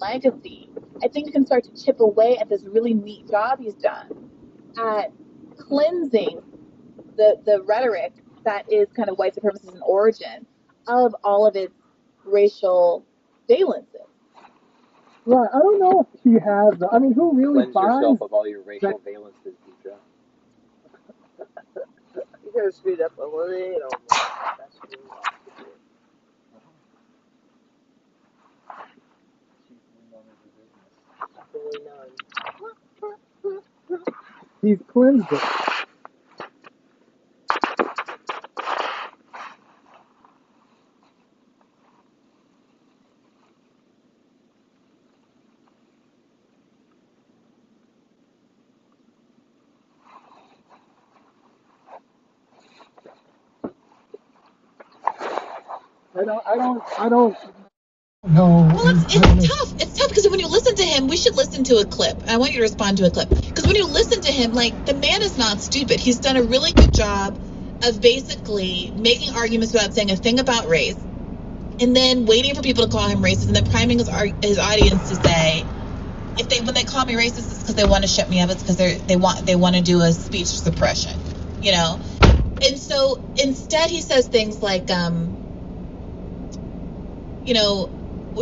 legacy, I think you can start to chip away at this really neat job he's done at cleansing the rhetoric that is kind of white supremacist in origin of all of its racial valences. Right. I don't know if he has. I mean, who really Cleanse finds yourself of all your racial valences, Deidre. You could have screwed up a little. That's really he's cleansed it? I don't know. Well, it's tough. It's tough because when you listen to him, we should listen to a clip. I want you to respond to a clip. Because when you listen to him, like, the man is not stupid. He's done a really good job of basically making arguments without saying a thing about race, and then waiting for people to call him racist, and then priming his audience to say, when they call me racist, it's because they want to shut me up. It's because they want to do a speech suppression, you know. And so instead, he says things like, you know,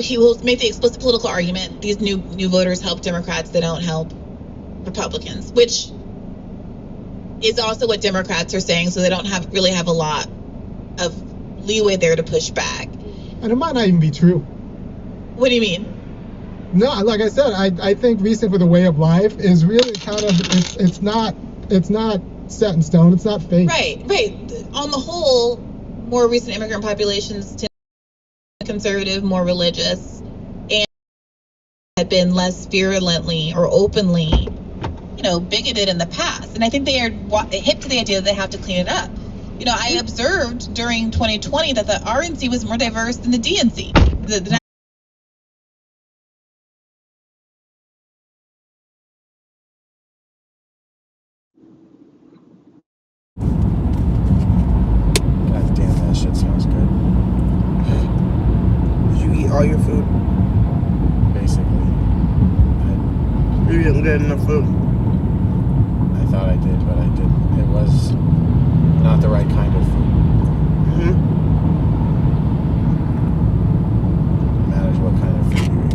he will make the explicit political argument: these new voters help Democrats, they don't help Republicans, which is also what Democrats are saying. So they don't really have a lot of leeway there to push back. And it might not even be true. What do you mean? No, like I said, I think Reason for the Way of Life is really kind of it's not set in stone. It's not fake. Right. On the whole, more recent immigrant populations tend to be conservative, more religious, and had been less virulently or openly, you know, bigoted in the past. And I think they are hip to the idea that they have to clean it up. You know, I observed during 2020 that the RNC was more diverse than the DNC. God damn, that shit smells good. Did you eat all your food? Basically. You didn't get enough food. I thought I did, but I didn't. It was not the right kind of food. Mm-hmm. It matters what kind of food you eat.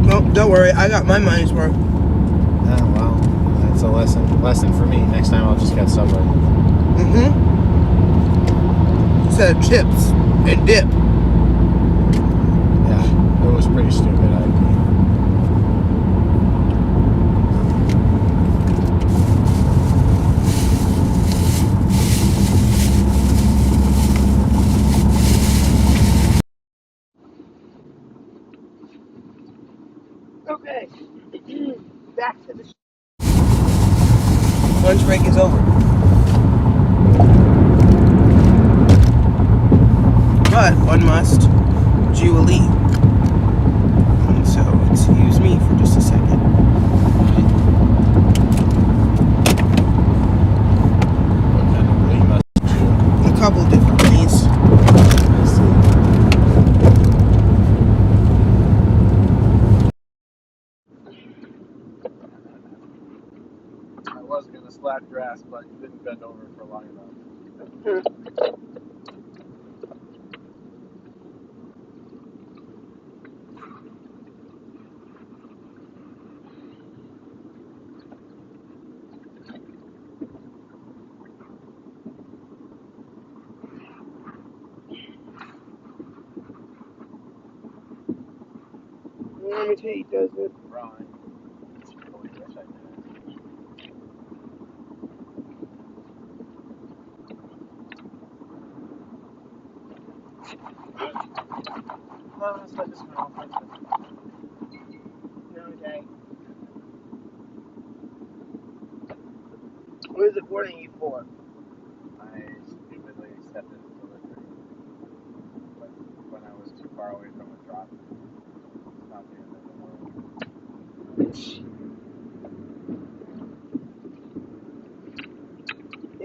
No, don't worry. I got my money's worth. Oh, well, that's a lesson for me. Next time I'll just get Subway. Mm-hmm. Instead of chips and dip. Yeah, it was pretty stupid, I agree. Okay. Back to the lunch break is over. But one must duly. And so excuse me for just a second. What kind of Lee must you? A couple different things. I see. I was going to slap your ass, but you didn't bend over for long enough. Let me tell you, does it. Wrong. Really wish I did. Well, let's let this one off. Okay. What is it warning you for? I stupidly accepted the delivery when I was too far away from a drop.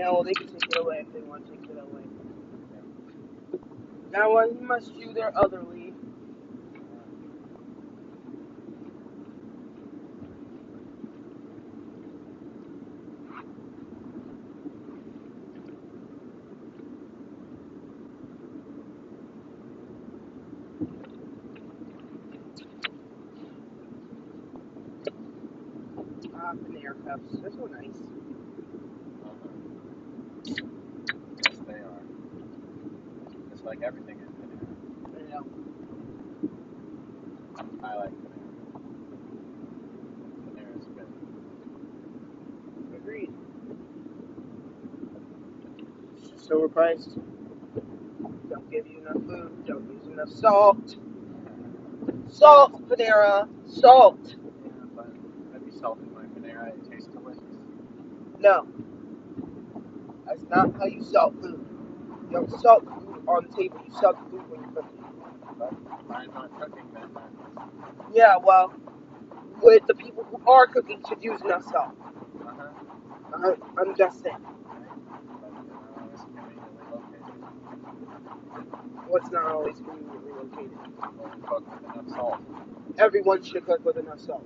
Yeah, well, they can take it away if they want to take it away. Now one must do their otherly. Panera cups. They're so nice. Yes, they are. Just like everything is Panera. Yeah. I like Panera. Panera's good. Agreed. It's just overpriced. Don't give you enough food. Don't use enough salt. Salt, Panera. Salt. Yeah, but I'd be salting my Panera. It tastes delicious. No. That's not how you salt food. You don't salt food on the table. You salt food when you're cooking. But I'm not cooking that much. Yeah, well, with the people who are cooking should use enough salt. I'm just saying. What's not always conveniently located? Cook with enough salt. Everyone should cook with enough salt.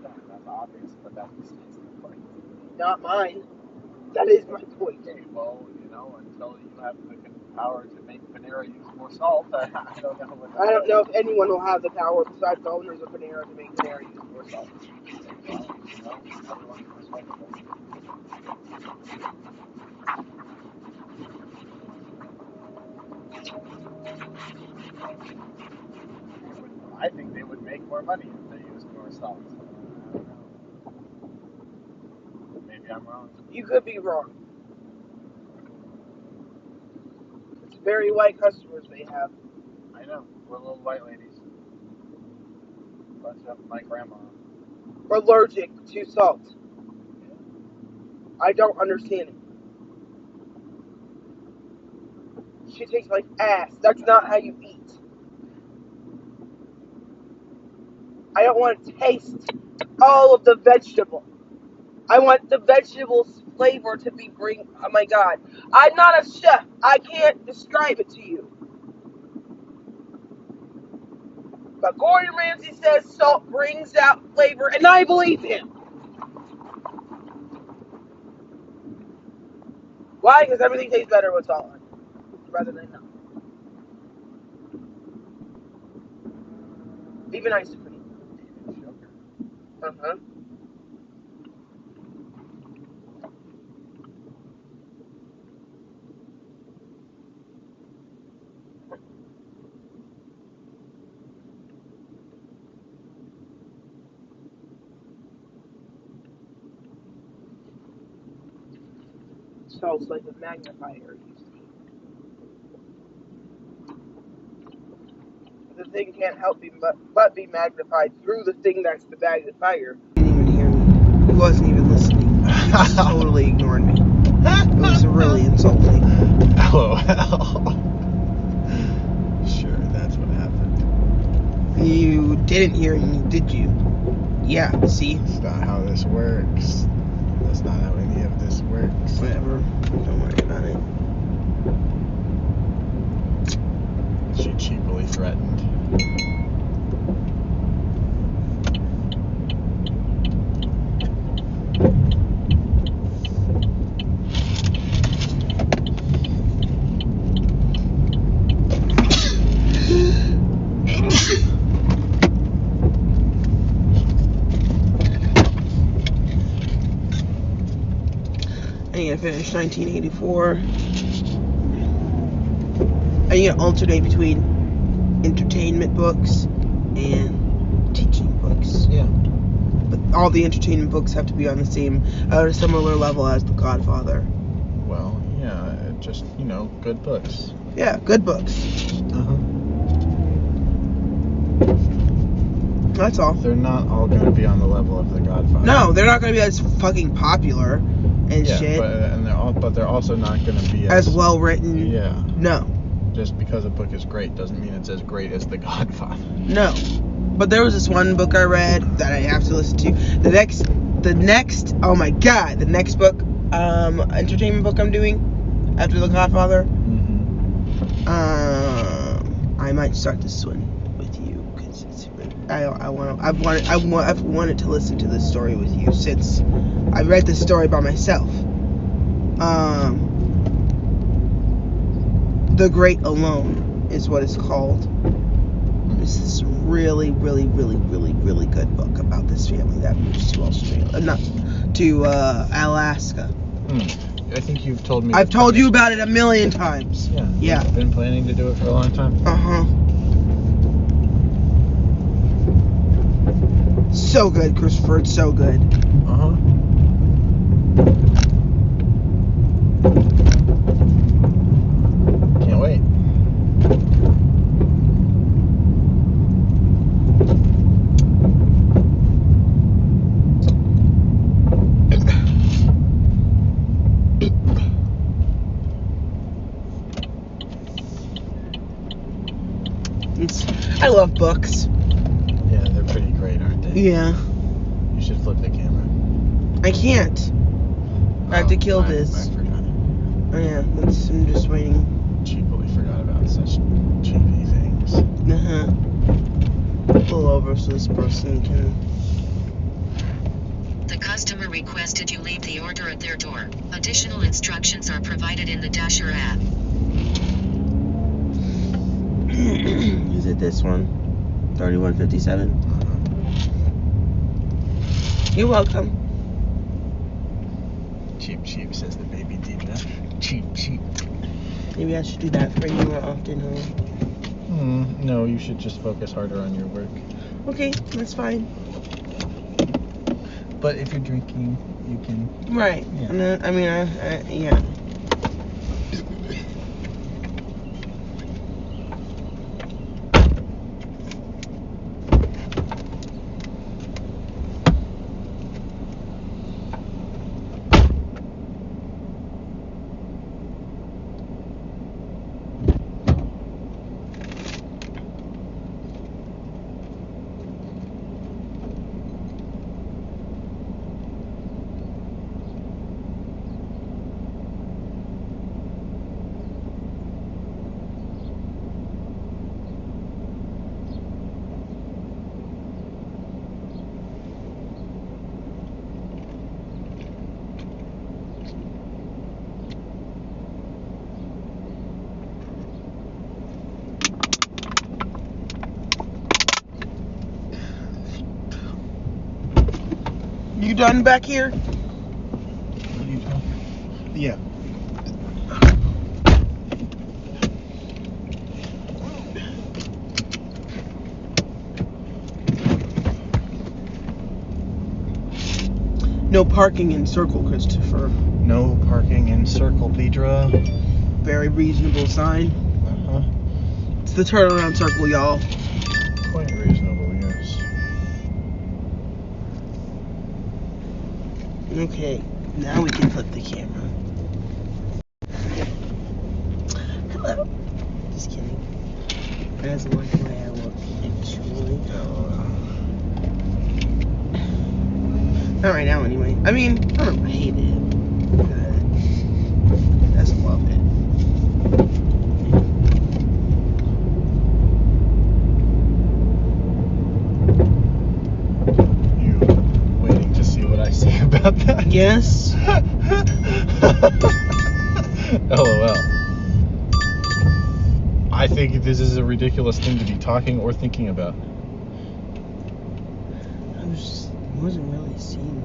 That's obvious, but that's the point. Not mine. That is my point. Okay, well, until you have the power to make Panera use more salt, I don't know what. I don't know if anyone will have the power besides the owners of Panera to make Panera use more salt. I think they would make more money if they used more salt. I don't know. Maybe I'm wrong. You could be wrong. It's very white customers they have. I know. We're little white ladies. Bunch of my grandma. Allergic to salt. I don't understand it. She tastes like ass. That's not how you eat. I don't want to taste all of the vegetable. I want the vegetables flavor to be oh my god. I'm not a chef. I can't describe it to you. But Gordon Ramsay says salt brings out flavor, and I believe him. Why? Because everything tastes better with salt on it, rather than not. Even ice cream. Even sugar. Uh-huh. Salt's like a magnifier, you see. The thing can't help but be magnified through the thing that's the magnifier. He didn't even hear me. He wasn't even listening. He just totally ignored me. It was really insulting. LOL. Sure, that's what happened. You didn't hear me, did you? Yeah, see? That's not how this works. That's not how any of this works. Whatever. Don't worry about it. She cheaply threatened. I need to finish 1984. I need to alternate between entertainment books and teaching books. Yeah. But all the entertainment books have to be on a similar level as The Godfather. Well, yeah, just, good books. Yeah, good books. Uh-huh. That's all. They're not all going to be on the level of The Godfather. No, they're not going to be as fucking popular and shit. But they're also not going to be as well written. Yeah. No. Just because a book is great doesn't mean it's as great as The Godfather. No. But there was this one book I read that I have to listen to. The next, oh my god, the next book entertainment book I'm doing after The Godfather. Mm-hmm. I might start this one with you because it's I've wanted to listen to this story with you since I read this story by myself. The Great Alone is what it's called. This is really, really, really, really, really good book about this family that moves to Australia, not to Alaska. I think you've told me. I've told you about it a million times. Yeah. I've been planning to do it for a long time. So good, Christopher. It's so good. Can't wait. I love books. Yeah, they're pretty great, aren't they? Yeah. You should flip the camera. I can't. I have to kill this. I forgot. Oh yeah, I'm just waiting. Cheaply forgot about such cheapy things. Pull over so this person can. The customer requested you leave the order at their door. Additional instructions are provided in the Dasher app. Is it this one? 3157? You're welcome. Cheap, says the baby diva. Cheap. Maybe I should do that for you more often, huh? No, you should just focus harder on your work. Okay, that's fine. But if you're drinking, you can... Right. Yeah. Yeah. You done back here? What are you talking? Yeah. No parking in Circle, Christopher. No parking in Circle, Pedra. Very reasonable sign. It's the turnaround circle, y'all. Quite reasonable, yes. Okay, now we can flip the camera. Hello. Just kidding. That doesn't like the way I look, actually. Not right now, anyway. I mean, I don't hate it. But he doesn't love it. You waiting to see what I say about that? Yes. LOL. I think this is a ridiculous thing to be talking or thinking about. I wasn't really seeing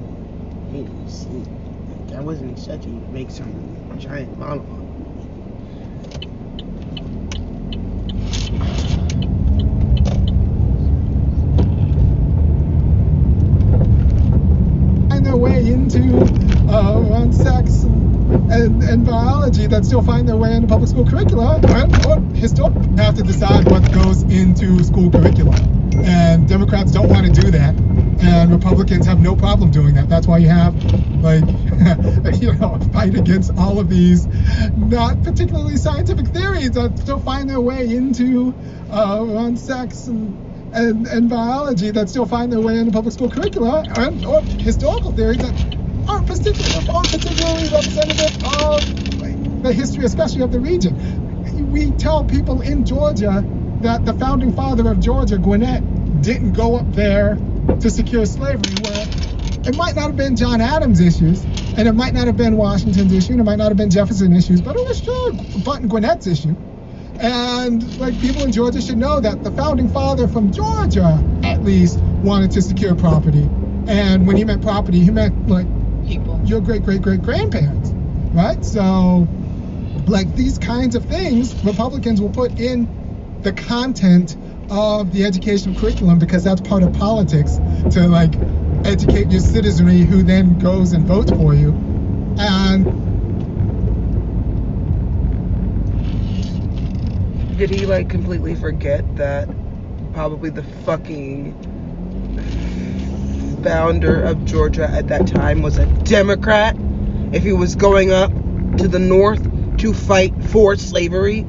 like, I wasn't expecting you to make some giant monologue. Find their way into sex and biology that still find their way into public school curricula, or historically have to decide what goes into school curricula. And Democrats don't want to do that. And Republicans have no problem doing that. That's why you have, like, a fight against all of these not particularly scientific theories that still find their way into on sex and biology that still find their way into public school curricula, or historical theories that aren't particularly representative of the history, especially of the region. We tell people in Georgia that the founding father of Georgia, Gwinnett, didn't go up there to secure slavery, where it might not have been John Adams' issues, and it might not have been Washington's issue, and it might not have been Jefferson's issues, but it was sure Button Gwinnett's issue. And like, people in Georgia should know that the founding father from Georgia, at least, wanted to secure property. And when he meant property, he meant like People. your great-great-great-grandparents, right? So like, these kinds of things Republicans will put in the content of the educational curriculum, because that's part of politics, to like educate your citizenry, who then goes and votes for you. And Did he like completely forget that probably the fucking founder of Georgia at that time was a Democrat, if he was going up to the north to fight for slavery?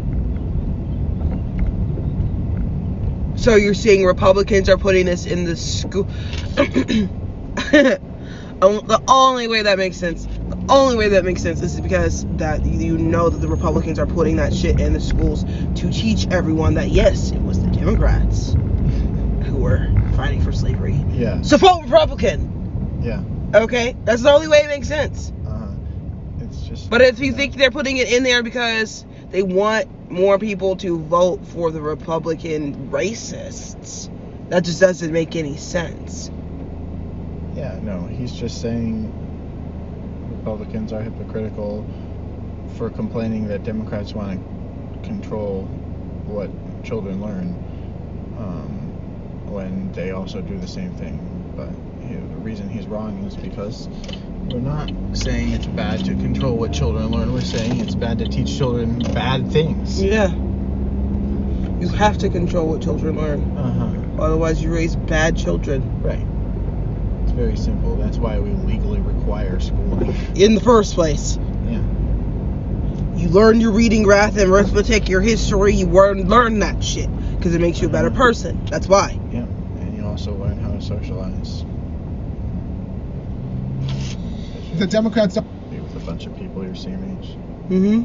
So you're saying Republicans are putting this in the school? The only way that makes sense is because that you know that the Republicans are putting that shit in the schools to teach everyone that yes, it was the Democrats who were fighting for slavery. Yeah. So vote Republican. Yeah. Okay, that's the only way it makes sense. It's just. But if you think they're putting it in there because they want more people to vote for the Republican racists, that just doesn't make any sense. Yeah, no, he's just saying Republicans are hypocritical for complaining that Democrats want to control what children learn, when they also do the same thing. But the reason he's wrong is because we're not saying it's bad to control what children learn. We're saying it's bad to teach children bad things. Yeah. You have to control what children learn. Otherwise, you raise bad children. Right. It's very simple. That's why we legally require schooling. In the first place. Yeah. You learn your reading, math, and arithmetic, your history. You learn that shit because it makes you a better person. That's why. Yeah. And you also learn how to socialize. the Democrats don't. Be with a bunch of people your same age. Mm-hmm.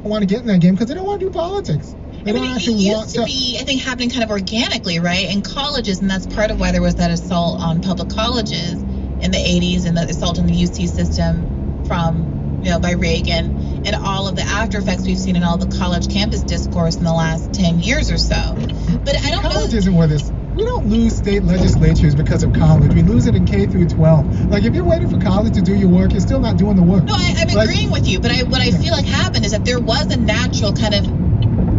Want to get in that game because they don't want to do politics. They don't it actually used want to be, I think, happening kind of organically, right, in colleges, and that's part of why there was that assault on public colleges in the 80s, and the assault on the UC system from, by Reagan, and all of the after effects we've seen in all the college campus discourse in the last 10 years or so. But I don't college know. isn't where this. We don't lose state legislatures because of college. We lose it in K through 12. Like, if you're waiting for college to do your work, you're still not doing the work. No, I'm agreeing with you, but what I feel like happened is that there was a natural kind of,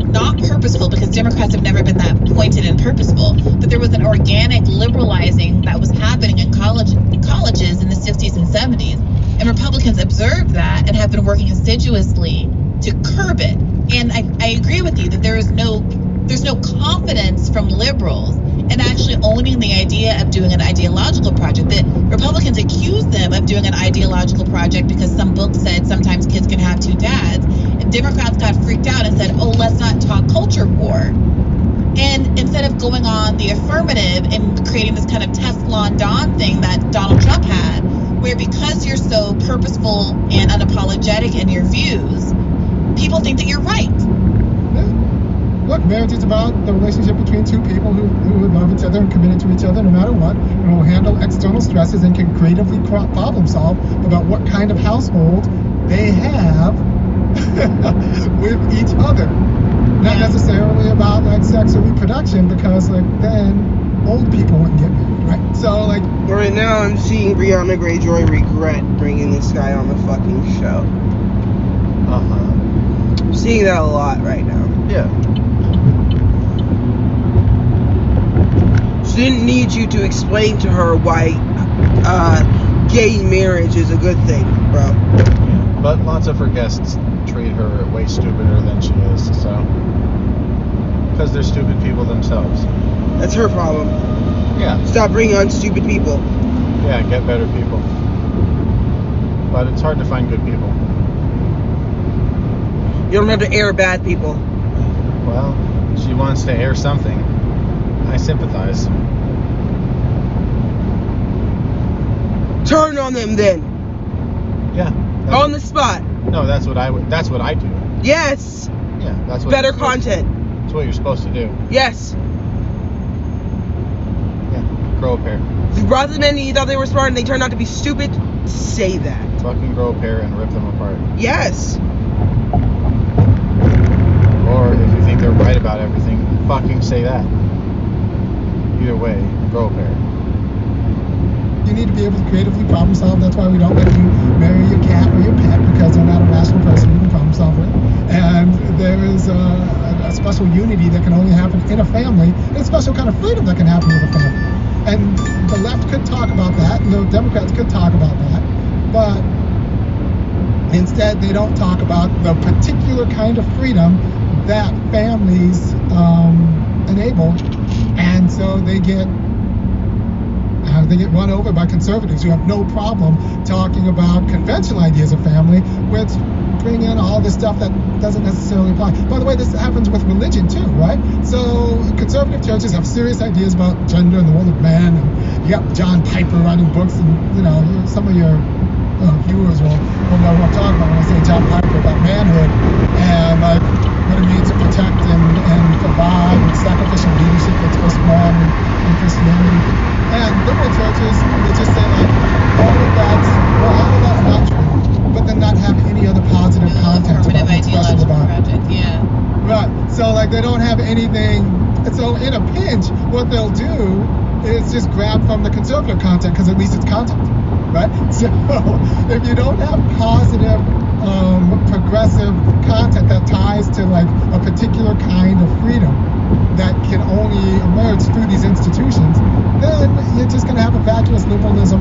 not purposeful, because Democrats have never been that pointed and purposeful, but there was an organic liberalizing that was happening in colleges in the 60s and 70s, and Republicans observed that and have been working assiduously to curb it. And I agree with you that there's no confidence from liberals in actually owning the idea of doing an ideological project. That Republicans accuse them of doing an ideological project because some book said sometimes kids can have two dads. And Democrats got freaked out and said, oh, let's not talk culture war. And instead of going on the affirmative and creating this kind of Teflon Don thing that Donald Trump had, where because you're so purposeful and unapologetic in your views, people think that you're right. Look, marriage is about the relationship between two people who love each other and committed to each other no matter what, and will handle external stresses and can creatively problem solve about what kind of household they have with each other. Not necessarily about like sex or reproduction, because like then old people wouldn't get married, right? So like right now I'm seeing Brianna Greyjoy regret bringing this guy on the fucking show. I'm seeing that a lot right now. Yeah. She didn't need you to explain to her why gay marriage is a good thing, bro. Yeah. But lots of her guests treat her way stupider than she is, so. Because they're stupid people themselves. That's her problem. Yeah. Stop bringing on stupid people. Yeah, get better people. But it's hard to find good people. You don't have to air bad people. Well, she wants to air something. I sympathize. Turn on them then. Yeah. On the spot. No, that's what I would. That's what I do. Yes. Yeah, that's what. Better you're supposed- content. That's what you're supposed to do. Yes. Yeah. Grow a pair. You brought them in and you thought they were smart and they turned out to be stupid. Say that. Fucking grow a pair and rip them apart. Yes. Or if you think they're right about everything, fucking say that. Either way, grow a pair. You need to be able to creatively problem solve. That's why we don't let you marry your cat or your pet, because they're not a rational person you can problem solve with. And there is a special unity that can only happen in a family, and a special kind of freedom that can happen with a family. And the left could talk about that, and the Democrats could talk about that, but instead they don't talk about the particular kind of freedom that families enable, and so they get run over by conservatives who have no problem talking about conventional ideas of family, which bring in all this stuff that doesn't necessarily apply. By the way, this happens with religion too, right? So conservative churches have serious ideas about gender and the role of man, and you got John Piper writing books, and some of your viewers will know what I'm talking about when I say John Piper, about manhood and like what it means to protect and provide, and sacrificial leadership that's supposed to go on in Christianity. And liberal churches, they just say like all of that's not true, but then not have any other positive content about what's special about it. Yeah. Right. So like they don't have anything. So in a pinch, what they'll do is just grab from the conservative content, because at least it's content, right? So if you don't have positive, progressive content that ties to like a particular kind of freedom that can only emerge through these institutions, then you're just going to have a vacuous liberalism